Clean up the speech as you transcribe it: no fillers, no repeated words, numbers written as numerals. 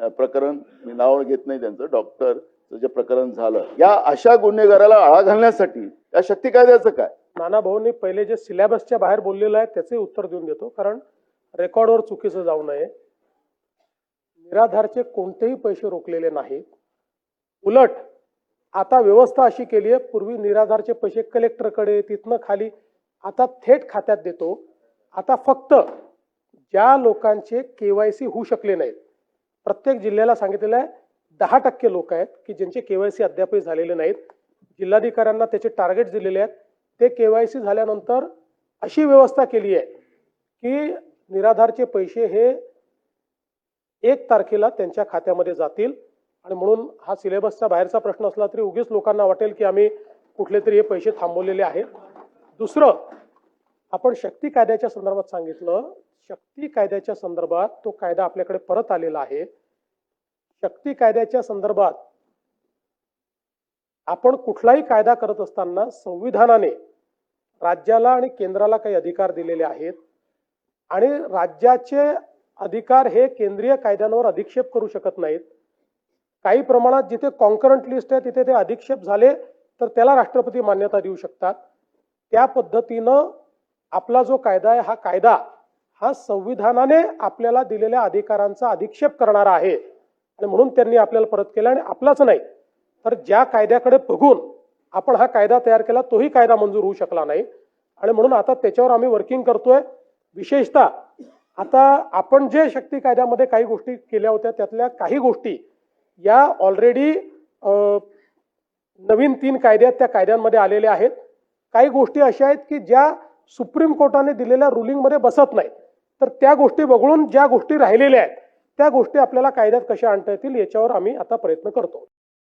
प्रकरण, मी नाव घेत नाही त्यांचं, डॉक्टरचं जे प्रकरण झालं, या अशा गुन्हेगाराला आळा घालण्यासाठी या शक्ती कायद्याचं काय? नाना भाऊंनी पहिले जे सिलेबसच्या बाहेर बोललेलं आहे त्याचे उत्तर देऊन देतो, कारण रेकॉर्डवर चुकीचं जाऊ नये. निराधारचे कोणतेही पैसे रोखलेले नाहीत. उलट आता व्यवस्था अशी केली आहे, पूर्वी निराधारचे पैसे कलेक्टरकडे, तिथनं खाली, आता थेट खात्यात देतो. आता फक्त ज्या लोकांचे KYC होऊ शकले नाहीत, प्रत्येक जिल्ह्याला सांगितलेलं आहे 10% लोक आहेत की ज्यांचे KYC अद्यापही झालेले नाहीत. जिल्हाधिकाऱ्यांना त्याचे टार्गेट दिलेले आहेत. ते KYC झाल्यानंतर अशी व्यवस्था केली आहे की निराधारचे पैसे हे 1 तारखेला त्यांच्या खात्यामध्ये जातील. आणि म्हणून हा सिलेबसचा बाहेरचा प्रश्न असला तरी उगीच लोकांना वाटेल की आम्ही कुठले तरी हे पैसे थांबवलेले आहेत. दुसरं, आपण शक्ती कायद्याच्या संदर्भात सांगितलं. शक्ती कायद्याच्या संदर्भात तो कायदा आपल्याकडे परत आलेला आहे. शक्ती कायद्याच्या संदर्भात आपण कुठलाही कायदा करत असताना संविधानाने राज्याला आणि केंद्राला काही अधिकार दिलेले आहेत आणि राज्याचे अधिकार हे केंद्रीय कायद्यांवर अधिक्षेप करू शकत नाहीत. काही प्रमाणात जिथे कॉन्करंट लिस्ट आहे तिथे ते अधिक्षेप झाले तर त्याला राष्ट्रपती मान्यता देऊ शकतात. त्या पद्धतीनं आपला जो कायदा आहे, हा कायदा हा संविधानाने आपल्याला दिलेल्या अधिकारांचा अधिक्षेप करणारा आहे आणि म्हणून त्यांनी आपल्याला परत केला. आणि आपलाच नाही तर ज्या कायद्याकडे बघून आपण हा कायदा तयार केला तोही कायदा मंजूर होऊ शकला नाही. आणि म्हणून आता त्याच्यावर आम्ही वर्किंग करतोय. विशेषतः आता आपण जे शक्ती कायद्यामध्ये काही गोष्टी केल्या होत्या त्यातल्या काही गोष्टी या ऑलरेडी नवीन 3 कायदे आहेत त्या कायद्यांमध्ये आलेल्या आहेत. काही गोष्टी अशा आहेत की ज्या सुप्रीम कोर्टाने दिलेल्या रुलिंगमध्ये बसत नाहीत, तर त्या गोष्टी वगळून ज्या गोष्टी राहिलेल्या आहेत त्या गोष्टी आपल्याला कायद्यात कशा आणता येतील याच्यावर आम्ही आता प्रयत्न करतो.